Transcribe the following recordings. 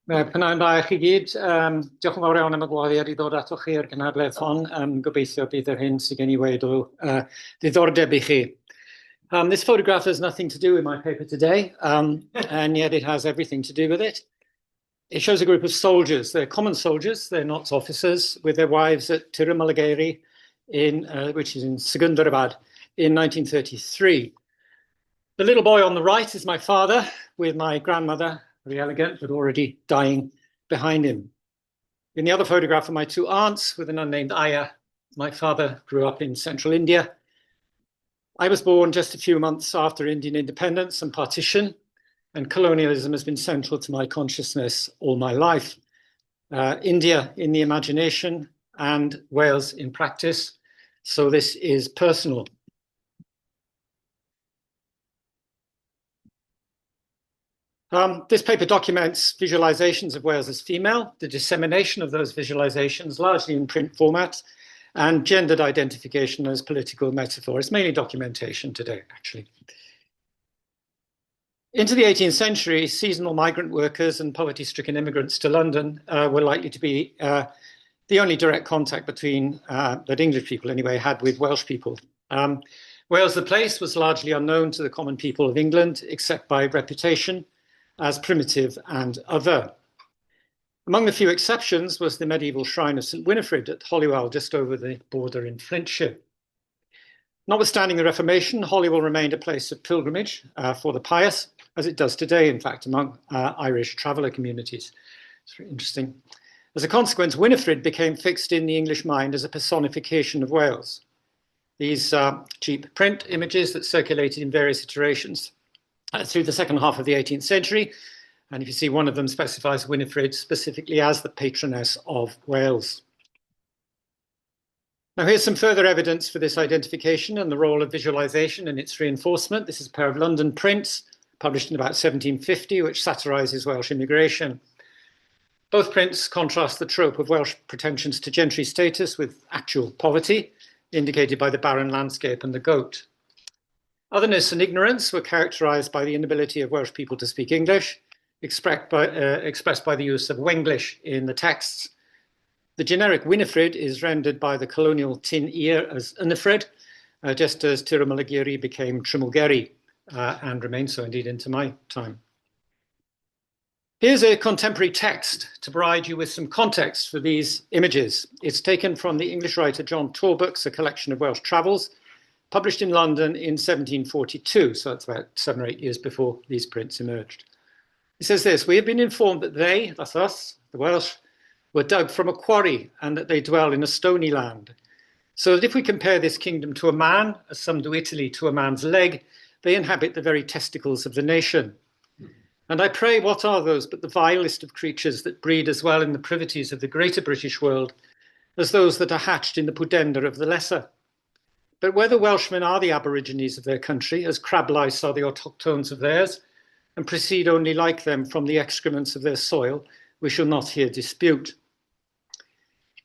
Pna'n da i chi gyd. Diolch yn fawr iawn am y gwahoddiad i ddod atoch chi ar gynhadledd hon. Gobeithio bydd yr hyn sydd gen i weid o ddiddordeb i chi. This photograph has nothing to do with my paper today, and yet it has everything to do with it. It shows a group of soldiers. They're common soldiers. They're not officers, with their wives at Tirumalagiry, which is in Secunderabad, in 1933. The little boy on the right is my father, with my grandmother, very elegant, but already dying behind him. In the other photograph are my two aunts with an unnamed Aya. My father grew up in central India. I was born just a few months after Indian independence and partition, and colonialism has been central to my consciousness all my life. India in the imagination and Wales in practice. So this is personal. This paper documents visualizations of Wales as female, the dissemination of those visualizations, largely in print format, and gendered identification as political metaphor. It's mainly documentation today, actually. Into the 18th century, seasonal migrant workers and poverty-stricken immigrants to London were likely to be the only direct contact between, that English people anyway, had with Welsh people. Wales, the place, was largely unknown to the common people of England, except by reputation, as primitive and other. Among the few exceptions was the medieval shrine of St Winifred at Holywell, just over the border in Flintshire. Notwithstanding the Reformation, Holywell remained a place of pilgrimage for the pious, as it does today, in fact, among Irish traveller communities. It's very interesting. As a consequence, Winifred became fixed in the English mind as a personification of Wales. These cheap print images that circulated in various iterations through the second half of the 18th century. And if you see, one of them specifies Winifred specifically as the patroness of Wales. Now here's some further evidence for this identification and the role of visualization and its reinforcement. This is a pair of London prints published in about 1750, which satirizes Welsh immigration. Both prints contrast the trope of Welsh pretensions to gentry status with actual poverty, indicated by the barren landscape and the goat. Otherness and ignorance were characterized by the inability of Welsh people to speak English, expressed by the use of Wenglish in the texts. The generic Winifred is rendered by the colonial tin ear as Unifred, just as Tirumalagiry became Trimulgeri, and remains so indeed into my time. Here's a contemporary text to provide you with some context for these images. It's taken from the English writer John Torbuck's A Collection of Welsh Travels, published in London in 1742, so that's about 7 or 8 years before these prints emerged. He says this: "We have been informed that they," that's us, the Welsh, "were dug from a quarry and that they dwell in a stony land. So that if we compare this kingdom to a man, as some do Italy to a man's leg, they inhabit the very testicles of the nation. And I pray, what are those but the vilest of creatures that breed as well in the privities of the greater British world as those that are hatched in the pudenda of the lesser? But whether Welshmen are the aborigines of their country, as crab lice are the autochtones of theirs, and proceed only like them from the excrements of their soil, we shall not here dispute."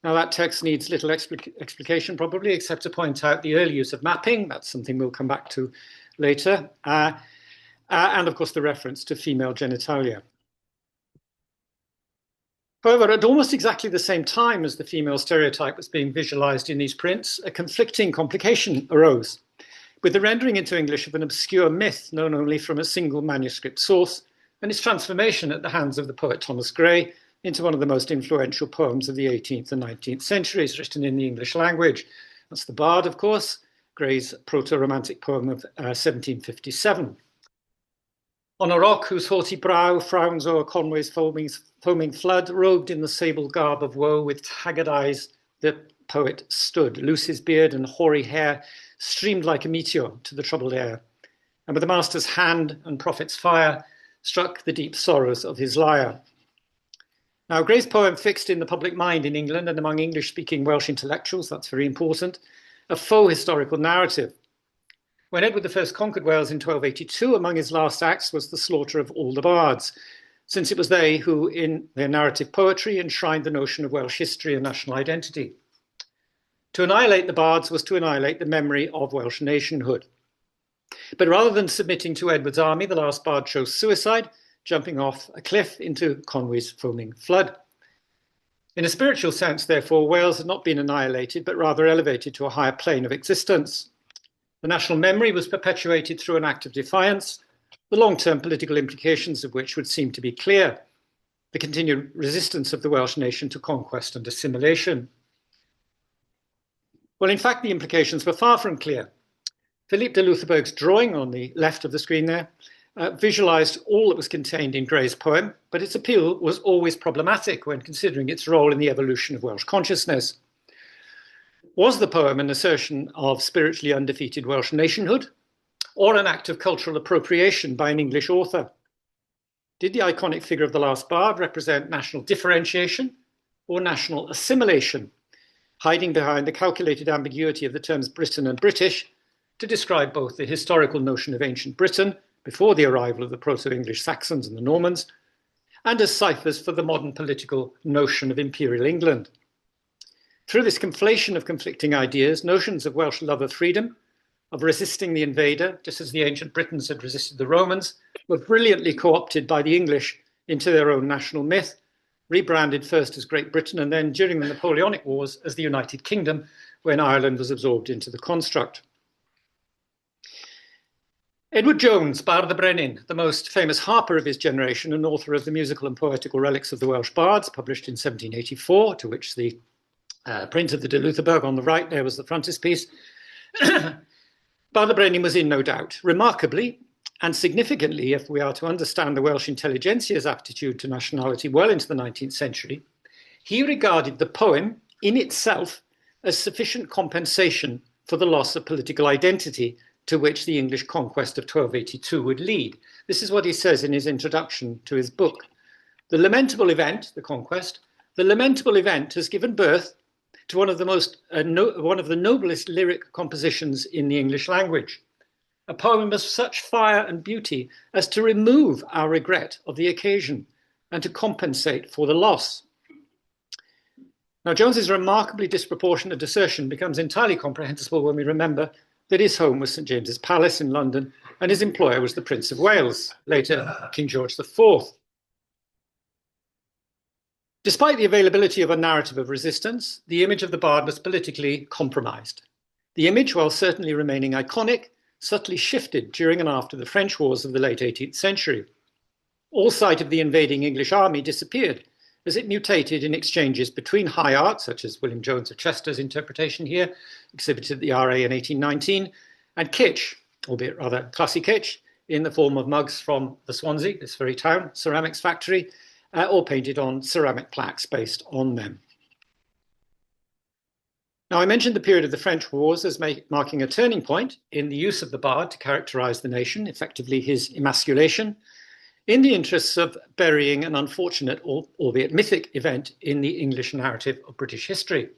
Now that text needs little explication probably, except to point out the early use of mapping. That's something we'll come back to later. And of course the reference to female genitalia. However, at almost exactly the same time as the female stereotype was being visualized in these prints, a conflicting complication arose, with the rendering into English of an obscure myth known only from a single manuscript source, and its transformation at the hands of the poet Thomas Gray into one of the most influential poems of the 18th and 19th centuries, written in the English language. That's the Bard, of course, Gray's proto-romantic poem of 1757. "On a rock whose haughty brow frowns o'er Conway's foaming flood, robed in the sable garb of woe, with haggard eyes the poet stood. Loose his beard and hoary hair streamed like a meteor to the troubled air, and with the master's hand and prophet's fire struck the deep sorrows of his lyre." Now, Gray's poem fixed in the public mind in England and among English-speaking Welsh intellectuals, that's very important, a faux historical narrative. When Edward I conquered Wales in 1282, among his last acts was the slaughter of all the bards, since it was they who, in their narrative poetry, enshrined the notion of Welsh history and national identity. To annihilate the bards was to annihilate the memory of Welsh nationhood. But rather than submitting to Edward's army, the last bard chose suicide jumping off a cliff into Conwy's foaming flood. In a spiritual sense, therefore, Wales had not been annihilated, but rather elevated to a higher plane of existence. The national memory was perpetuated through an act of defiance, the long-term political implications of which would seem to be clear: the continued resistance of the Welsh nation to conquest and assimilation. Well, in fact, the implications were far from clear. Philippe de Loutherbourg's drawing on the left of the screen there visualized all that was contained in Gray's poem, but its appeal was always problematic when considering its role in the evolution of Welsh consciousness. Was the poem an assertion of spiritually undefeated Welsh nationhood, or an act of cultural appropriation by an English author? Did the iconic figure of the last bard represent national differentiation or national assimilation, hiding behind the calculated ambiguity of the terms Britain and British to describe both the historical notion of ancient Britain before the arrival of the Proto-English Saxons and the Normans, and as ciphers for the modern political notion of Imperial England? Through this conflation of conflicting ideas, notions of Welsh love of freedom, of resisting the invader, just as the ancient Britons had resisted the Romans, were brilliantly co-opted by the English into their own national myth, rebranded first as Great Britain and then, during the Napoleonic Wars, as the United Kingdom, when Ireland was absorbed into the construct. Edward Jones, Bard y Brenin, the most famous harper of his generation and author of the musical and poetical relics of the Welsh bards, published in 1784, to which the print of the de Loutherbourg on the right there was the frontispiece. Bard y Brenin was in no doubt. Remarkably and significantly, if we are to understand the Welsh intelligentsia's attitude to nationality well into the 19th century, he regarded the poem in itself as sufficient compensation for the loss of political identity to which the English conquest of 1282 would lead. This is what he says in his introduction to his book. The lamentable event, the conquest, the lamentable event has given birth to one of the noblest lyric compositions in the English language, a poem of such fire and beauty as to remove our regret of the occasion and to compensate for the loss. Now, Jones's remarkably disproportionate assertion becomes entirely comprehensible when we remember that his home was St. James's Palace in London and his employer was the Prince of Wales, later King George IV. Despite the availability of a narrative of resistance, the image of the bard was politically compromised. The image, while certainly remaining iconic, subtly shifted during and after the French wars of the late 18th century. All sight of the invading English army disappeared as it mutated in exchanges between high art, such as William Jones of Chester's interpretation here, exhibited at the RA in 1819, and kitsch, albeit rather classy kitsch, in the form of mugs from the Swansea, this very town, ceramics factory, or painted on ceramic plaques based on them. Now, I mentioned the period of the French wars as marking a turning point in the use of the bard to characterize the nation, effectively his emasculation, in the interests of burying an unfortunate, albeit mythic, event in the English narrative of British history.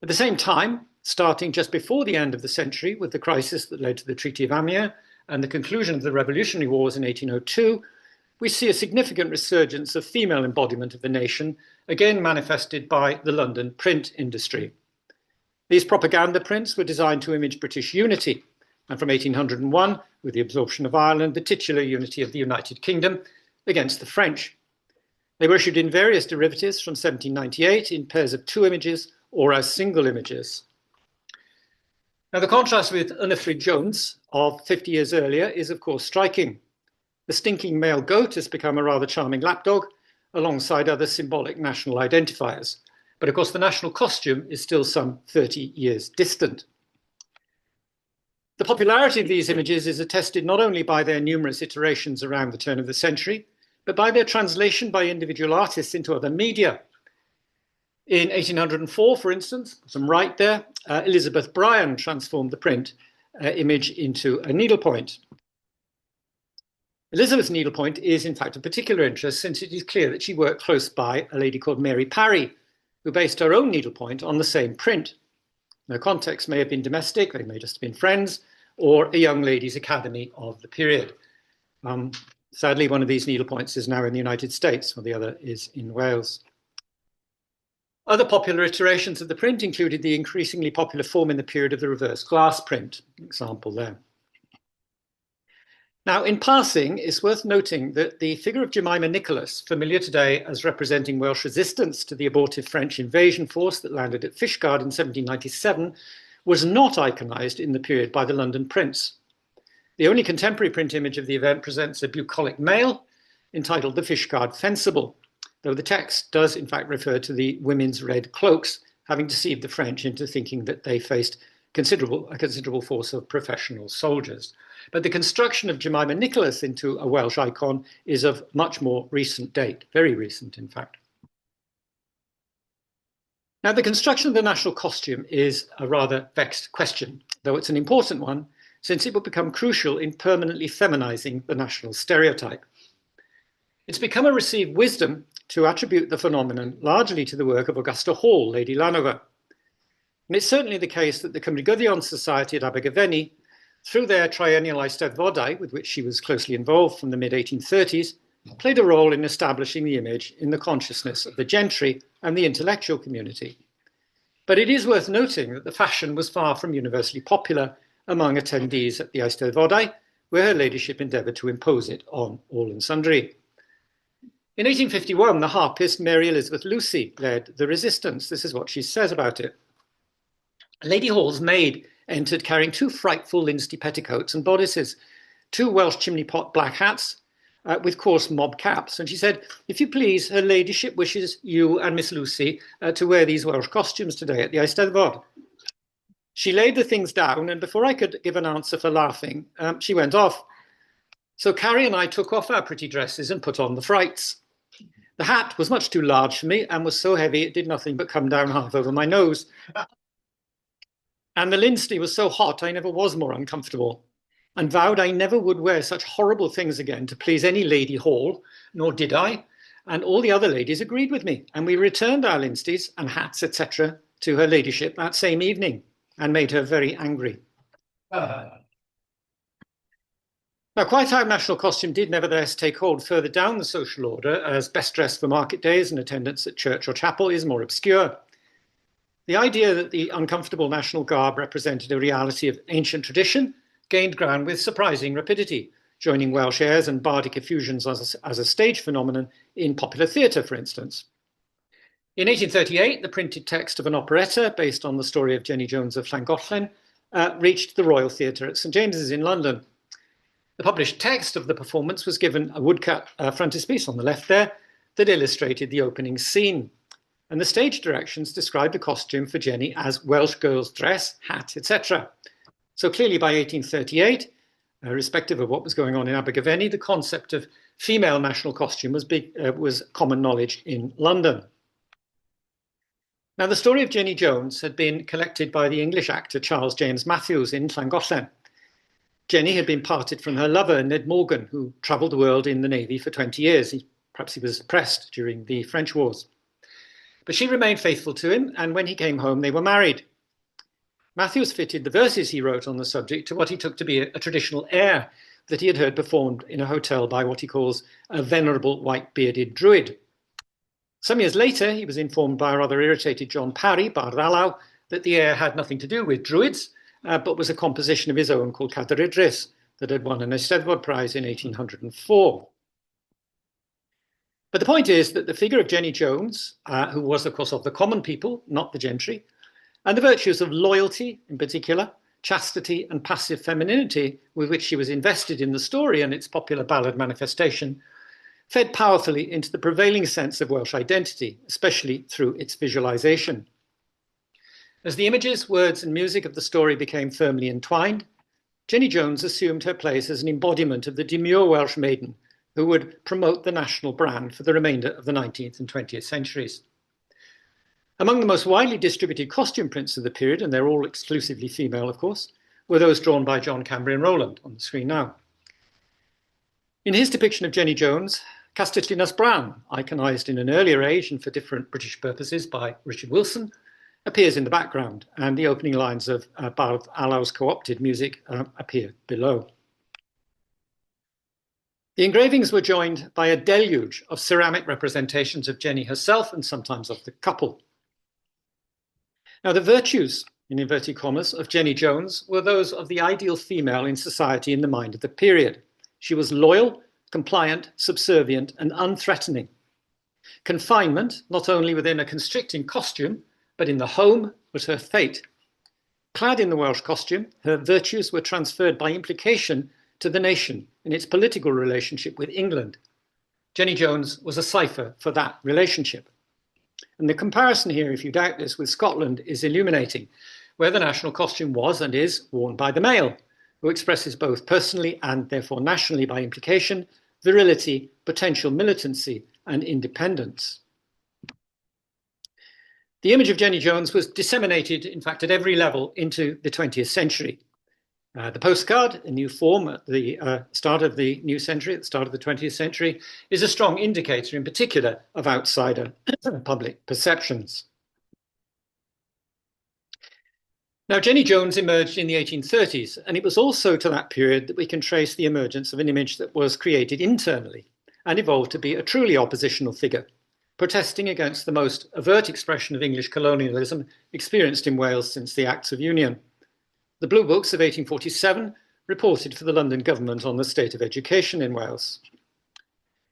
At the same time, starting just before the end of the century with the crisis that led to the Treaty of Amiens and the conclusion of the Revolutionary Wars in 1802, we see a significant resurgence of female embodiment of the nation, again manifested by the London print industry. These propaganda prints were designed to image British unity, and from 1801, with the absorption of Ireland, the titular unity of the United Kingdom against the French. They were issued in various derivatives from 1798 in pairs of 2 images or as single images. Now, the contrast with Unifrid Jones of 50 years earlier is, of course, striking. The stinking male goat has become a rather charming lapdog, alongside other symbolic national identifiers. But of course, the national costume is still some 30 years distant. The popularity of these images is attested not only by their numerous iterations around the turn of the century, but by their translation by individual artists into other media. In 1804, for instance, some right there, Elizabeth Bryan transformed the print image into a needlepoint. Elizabeth's needlepoint is in fact of particular interest, since it is clear that she worked close by a lady called Mary Parry, who based her own needlepoint on the same print. Their context may have been domestic, they may just have been friends, or a young ladies' academy of the period. Sadly, one of these needlepoints is now in the United States, while the other is in Wales. Other popular iterations of the print included the increasingly popular form in the period of the reverse glass print, example there. Now, in passing, it's worth noting that the figure of Jemima Nicholas, familiar today as representing Welsh resistance to the abortive French invasion force that landed at Fishguard in 1797, was not iconised in the period by the London prints. The only contemporary print image of the event presents a bucolic male entitled The Fishguard Fencible, though the text does in fact refer to the women's red cloaks, having deceived the French into thinking that they faced a considerable force of professional soldiers. But the construction of Jemima Nicholas into a Welsh icon is of much more recent date, very recent in fact. Now, the construction of the national costume is a rather vexed question, though it's an important one, since it will become crucial in permanently feminizing the national stereotype. It's become a received wisdom to attribute the phenomenon largely to the work of Augusta Hall, Lady Llanover. And it's certainly the case that the Cymrigyddion Society at Abergavenny, through their triennial Eisteddfodau, with which she was closely involved from the mid-1830s, played a role in establishing the image in the consciousness of the gentry and the intellectual community. But it is worth noting that the fashion was far from universally popular among attendees at the Eisteddfodau, where her ladyship endeavoured to impose it on all and sundry. In 1851, the harpist Mary Elizabeth Lucy led the resistance. This is what she says about it. Lady Hall's maid entered carrying 2 frightful linsey petticoats and bodices, 2 Welsh chimney pot black hats with coarse mob caps. And she said, if you please, her ladyship wishes you and Miss Lucy to wear these Welsh costumes today at the Eisteddfod. She laid the things down, and before I could give an answer for laughing, she went off. So Carrie and I took off our pretty dresses and put on the frights. The hat was much too large for me and was so heavy it did nothing but come down half over my nose. And the linsey was so hot I never was more uncomfortable, and vowed I never would wear such horrible things again to please any Lady Hall, nor did I, and all the other ladies agreed with me, and we returned our linseys and hats, etc., to her ladyship that same evening, and made her very angry. Now, quite how national costume did nevertheless take hold further down the social order, as best dressed for market days and attendance at church or chapel, is more obscure. The idea that the uncomfortable national garb represented a reality of ancient tradition gained ground with surprising rapidity, joining Welsh airs and bardic effusions as a stage phenomenon in popular theatre, for instance. In 1838, the printed text of an operetta based on the story of Jenny Jones of Llangollen reached the Royal Theatre at St James's in London. The published text of the performance was given a woodcut frontispiece on the left there that illustrated the opening scene. And the stage directions described the costume for Jenny as Welsh girl's dress, hat, etc. So clearly by 1838, irrespective of what was going on in Abergavenny, the concept of female national costume was common knowledge in London. Now, the story of Jenny Jones had been collected by the English actor Charles James Matthews in Llangollen. Jenny had been parted from her lover, Ned Morgan, who travelled the world in the Navy for 20 years. Perhaps he was oppressed during the French wars. But she remained faithful to him, and when he came home, they were married. Matthews fitted the verses he wrote on the subject to what he took to be a traditional air that he had heard performed in a hotel by what he calls a venerable white-bearded druid. Some years later, he was informed by a rather irritated John Parry, Bardd Alaw, that the air had nothing to do with druids, but was a composition of his own called Cadair Idris that had won an Eisteddfod Prize in 1804. But the point is that the figure of Jenny Jones, who was, of course, of the common people, not the gentry, and the virtues of loyalty in particular, chastity and passive femininity with which she was invested in the story and its popular ballad manifestation, fed powerfully into the prevailing sense of Welsh identity, especially through its visualisation. As the images, words and music of the story became firmly entwined, Jenny Jones assumed her place as an embodiment of the demure Welsh maiden who would promote the national brand for the remainder of the 19th and 20th centuries. Among the most widely distributed costume prints of the period, and they're all exclusively female, of course, were those drawn by John Cambrian Rowland on the screen now. In his depiction of Jenny Jones, Castell Llinell Bran, iconised in an earlier age and for different British purposes by Richard Wilson, appears in the background, and the opening lines of Bardd Alaw's co-opted music appear below. The engravings were joined by a deluge of ceramic representations of Jenny herself and sometimes of the couple. Now, the virtues, in inverted commas, of Jenny Jones were those of the ideal female in society in the mind of the period. She was loyal, compliant, subservient, and unthreatening. Confinement, not only within a constricting costume, but in the home, was her fate. Clad in the Welsh costume, her virtues were transferred by implication to the nation in its political relationship with England. Jenny Jones was a cipher for that relationship. And the comparison here, if you doubt this, with Scotland is illuminating, where the national costume was and is worn by the male, who expresses both personally and therefore nationally by implication, virility, potential militancy, and independence. The image of Jenny Jones was disseminated, in fact, at every level into the 20th century. The postcard, a new form at the start of the new century, at the start of the 20th century, is a strong indicator in particular of outsider public perceptions. Now, Jenny Jones emerged in the 1830s, and it was also to that period that we can trace the emergence of an image that was created internally and evolved to be a truly oppositional figure, protesting against the most overt expression of English colonialism experienced in Wales since the Acts of Union. The Blue Books of 1847 reported for the London government on the state of education in Wales.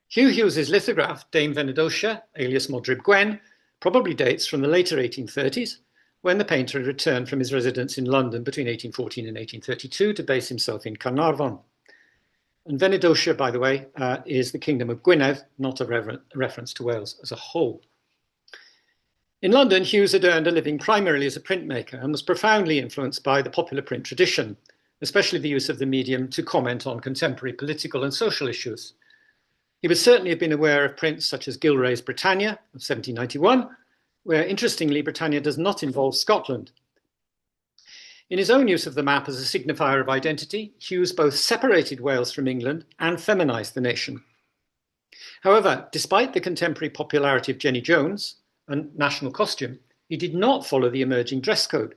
Hugh Hughes's lithograph, Dame Venedotia, alias Modryb Gwen, probably dates from the later 1830s, when the painter had returned from his residence in London between 1814 and 1832 to base himself in Carnarvon. And Venedotia, by the way, is the Kingdom of Gwynedd, not a reference to Wales as a whole. In London, Hughes had earned a living primarily as a printmaker and was profoundly influenced by the popular print tradition, especially the use of the medium to comment on contemporary political and social issues. He would certainly have been aware of prints such as Gilray's Britannia of 1791, where, interestingly, Britannia does not involve Scotland. In his own use of the map as a signifier of identity, Hughes both separated Wales from England and feminised the nation. However, despite the contemporary popularity of Jenny Jones and national costume, he did not follow the emerging dress code.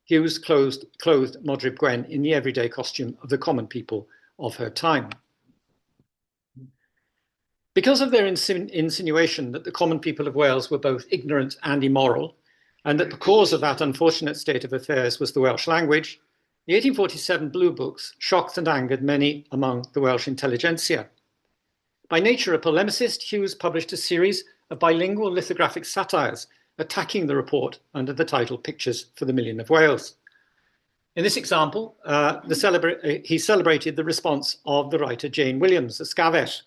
Hughes clothed Modryb Gwen in the everyday costume of the common people of her time. Because of their insinuation that the common people of Wales were both ignorant and immoral, and that the cause of that unfortunate state of affairs was the Welsh language, the 1847 Blue Books shocked and angered many among the Welsh intelligentsia. By nature a polemicist, Hughes published a series of bilingual lithographic satires attacking the report under the title Pictures for the Million of Wales. In this example, he celebrated the response of the writer Jane Williams, a Scafell,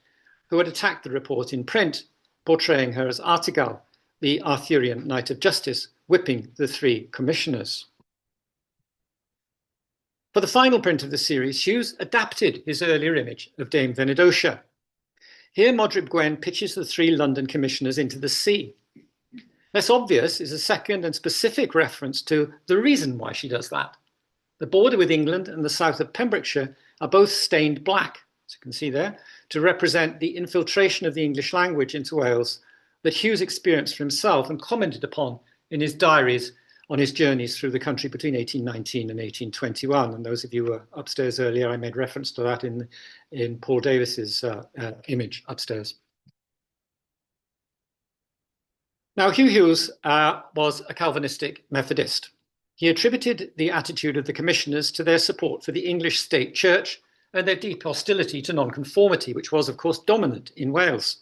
who had attacked the report in print, portraying her as Artigal, the Arthurian Knight of Justice, whipping the three commissioners. For the final print of the series, Hughes adapted his earlier image of Dame Venedotia. Here, Modryb Gwen pitches the three London commissioners into the sea. Less obvious is a second and specific reference to the reason why she does that. The border with England and the south of Pembrokeshire are both stained black, as you can see there, to represent the infiltration of the English language into Wales that Hughes experienced for himself and commented upon in his diaries on his journeys through the country between 1819 and 1821. And those of you who were upstairs earlier, I made reference to that in Paul Davis's image upstairs. Now, Hugh Hughes was a Calvinistic Methodist. He attributed the attitude of the commissioners to their support for the English state church and their deep hostility to nonconformity, which was, of course, dominant in Wales.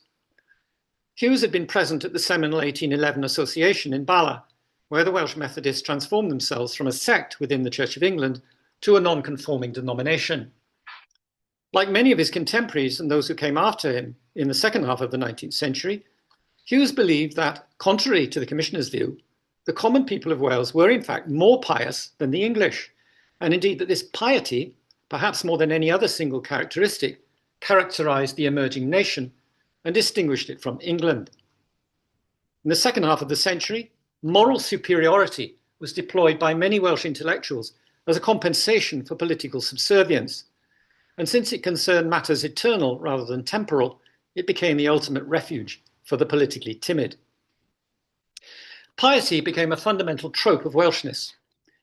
Hughes had been present at the seminal 1811 association in Bala, where the Welsh Methodists transformed themselves from a sect within the Church of England to a non-conforming denomination. Like many of his contemporaries and those who came after him in the second half of the 19th century, Hughes believed that, contrary to the commissioners' view, the common people of Wales were in fact more pious than the English, and indeed that this piety, perhaps more than any other single characteristic, characterized the emerging nation and distinguished it from England. In the second half of the century, moral superiority was deployed by many Welsh intellectuals as a compensation for political subservience. And since it concerned matters eternal rather than temporal, it became the ultimate refuge for the politically timid. Piety became a fundamental trope of Welshness.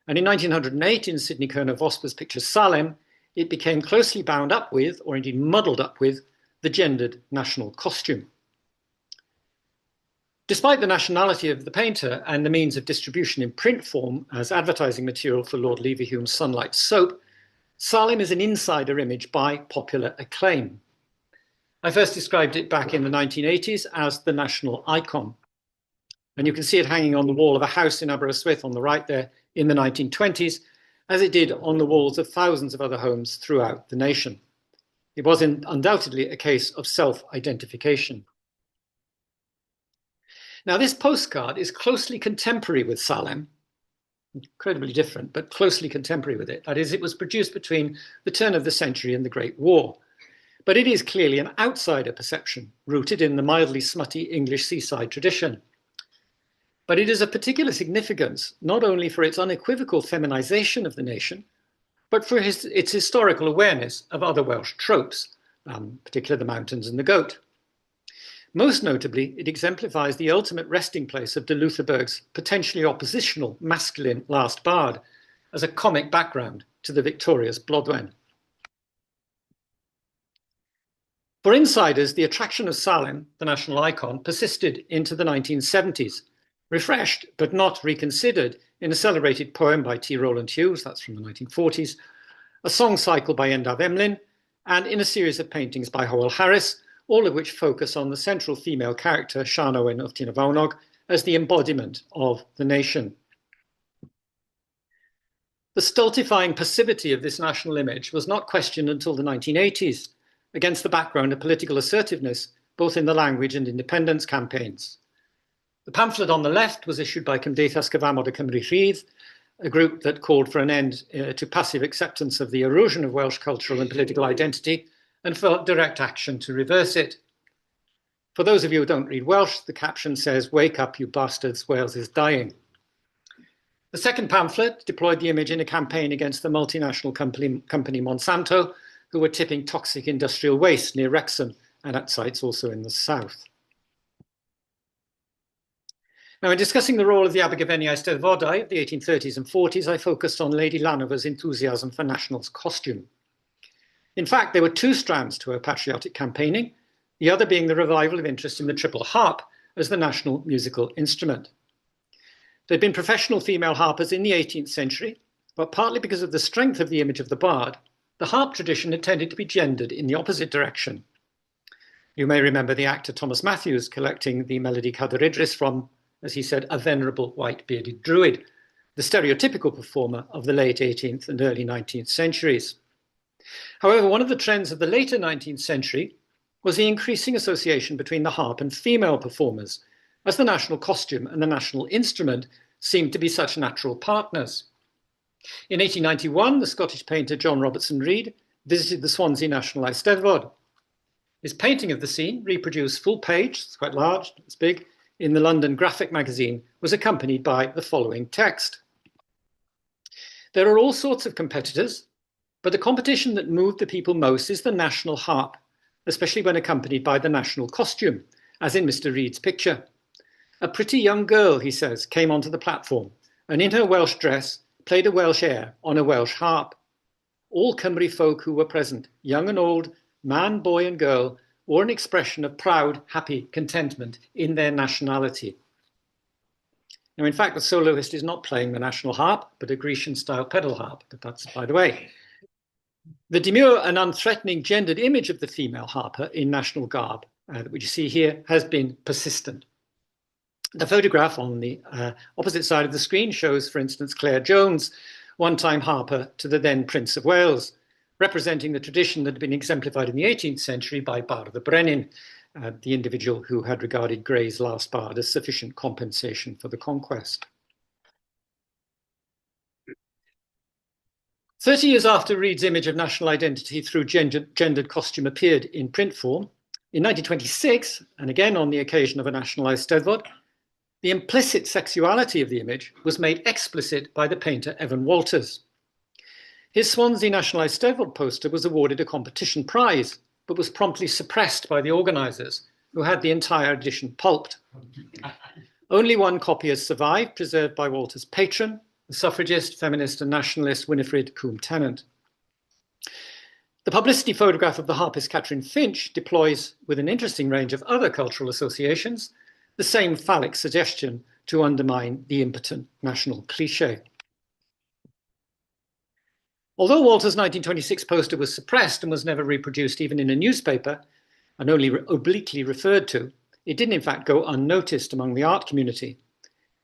And in 1908, in Sidney Kerner Vosper's picture Salem, it became closely bound up with, or indeed muddled up with, the gendered national costume. Despite the nationality of the painter and the means of distribution in print form as advertising material for Lord Leverhulme's Sunlight soap, Salem is an insider image by popular acclaim. I first described it back in the 1980s as the national icon. And you can see it hanging on the wall of a house in Aberystwyth on the right there in the 1920s, as it did on the walls of thousands of other homes throughout the nation. It was undoubtedly a case of self-identification. Now, this postcard is closely contemporary with Salem, incredibly different, but closely contemporary with it. That is, it was produced between the turn of the century and the Great War. But it is clearly an outsider perception, rooted in the mildly smutty English seaside tradition. But it is of particular significance, not only for its unequivocal feminization of the nation, but for its historical awareness of other Welsh tropes, particularly the mountains and the goat. Most notably, it exemplifies the ultimate resting place of de Lutherberg's potentially oppositional masculine last bard as a comic background to the victorious Blodwen. For insiders, the attraction of Salem, the national icon, persisted into the 1970s, refreshed but not reconsidered in a celebrated poem by T. Rowland Hughes, that's from the 1940s, a song cycle by Endav Emlyn, and in a series of paintings by Howell Harris, all of which focus on the central female character, Sian Owen of Tina Faunog, as the embodiment of the nation. The stultifying passivity of this national image was not questioned until the 1980s, against the background of political assertiveness, both in the language and independence campaigns. The pamphlet on the left was issued by Cymdeithas Cyfamod y Cymru Rhydd, a group that called for an end to passive acceptance of the erosion of Welsh cultural and political identity and for direct action to reverse it. For those of you who don't read Welsh, the caption says, "Wake up, you bastards, Wales is dying." The second pamphlet deployed the image in a campaign against the multinational company Monsanto, who were tipping toxic industrial waste near Wrexham and at sites also in the south. Now, in discussing the role of the Abergavenniau Eisteddfodau of the 1830s and 40s, I focused on Lady Llanover's enthusiasm for national costume. In fact, there were two strands to her patriotic campaigning, the other being the revival of interest in the triple harp as the national musical instrument. There had been professional female harpers in the 18th century, but partly because of the strength of the image of the bard, the harp tradition had tended to be gendered in the opposite direction. You may remember the actor Thomas Matthews collecting the melody Cadair Idris from, as he said, a venerable white-bearded druid, the stereotypical performer of the late 18th and early 19th centuries. However, one of the trends of the later 19th century was the increasing association between the harp and female performers, as the national costume and the national instrument seemed to be such natural partners. In 1891, the Scottish painter John Robertson Reid visited the Swansea National Eisteddfod. His painting of the scene, reproduced full page, it's quite large, it's big, in the London Graphic magazine, was accompanied by the following text. There are all sorts of competitors, but the competition that moved the people most is the national harp, especially when accompanied by the national costume, as in Mr. Reid's picture. A pretty young girl, he says, came onto the platform and in her Welsh dress played a Welsh air on a Welsh harp. All Cymru folk who were present, young and old, man, boy and girl, wore an expression of proud, happy contentment in their nationality. Now, in fact, the soloist is not playing the national harp, but a Grecian-style pedal harp, but that's by the way. The demure and unthreatening gendered image of the female harper in national garb, which you see here, has been persistent. The photograph on the opposite side of the screen shows, for instance, Claire Jones, one-time harper to the then Prince of Wales, representing the tradition that had been exemplified in the 18th century by Bard the Brenin, the individual who had regarded Grey's last bard as sufficient compensation for the conquest. 30 years after Reid's image of national identity through gendered costume appeared in print form, in 1926, and again on the occasion of a national Eisteddfod, the implicit sexuality of the image was made explicit by the painter Evan Walters. His Swansea National Eisteddfod poster was awarded a competition prize, but was promptly suppressed by the organisers, who had the entire edition pulped. Only one copy has survived, preserved by Walters' patron, the suffragist, feminist and nationalist Winifred Coombe-Tennant. The publicity photograph of the harpist Catherine Finch deploys, with an interesting range of other cultural associations, the same phallic suggestion to undermine the impotent national cliché. Although Walter's 1926 poster was suppressed and was never reproduced even in a newspaper, and only obliquely referred to, it did in fact go unnoticed among the art community.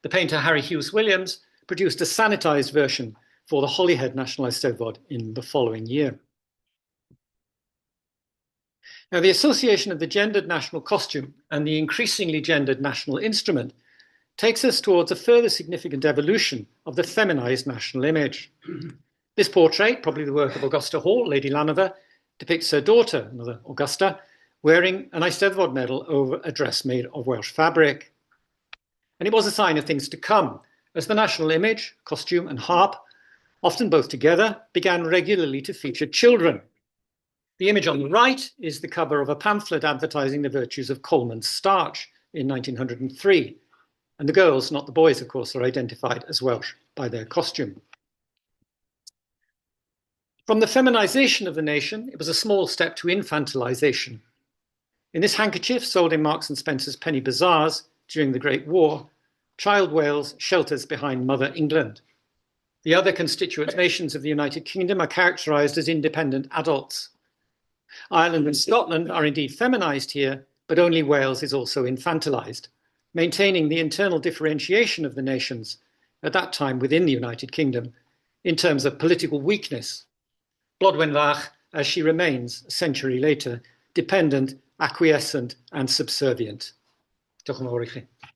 The painter Harry Hughes Williams produced a sanitized version for the Holyhead National Eisteddfod in the following year. Now, the association of the gendered national costume and the increasingly gendered national instrument takes us towards a further significant evolution of the feminized national image. This portrait, probably the work of Augusta Hall, Lady Llanover, depicts her daughter, another Augusta, wearing an Eisteddfod medal over a dress made of Welsh fabric. And it was a sign of things to come, as the national image, costume and harp, often both together, began regularly to feature children. The image on the right is the cover of a pamphlet advertising the virtues of Coleman's starch in 1903. And the girls, not the boys, of course, are identified as Welsh by their costume. From the feminization of the nation, it was a small step to infantilization. In this handkerchief, sold in Marks and Spencer's penny bazaars during the Great War, child Wales shelters behind Mother England. The other constituent nations of the United Kingdom are characterized as independent adults. Ireland and Scotland are indeed feminized here, but only Wales is also infantilized, maintaining the internal differentiation of the nations at that time within the United Kingdom in terms of political weakness. Blodwen Fach, as she remains a century later, dependent, acquiescent and subservient. Diolch yn fawr i chi.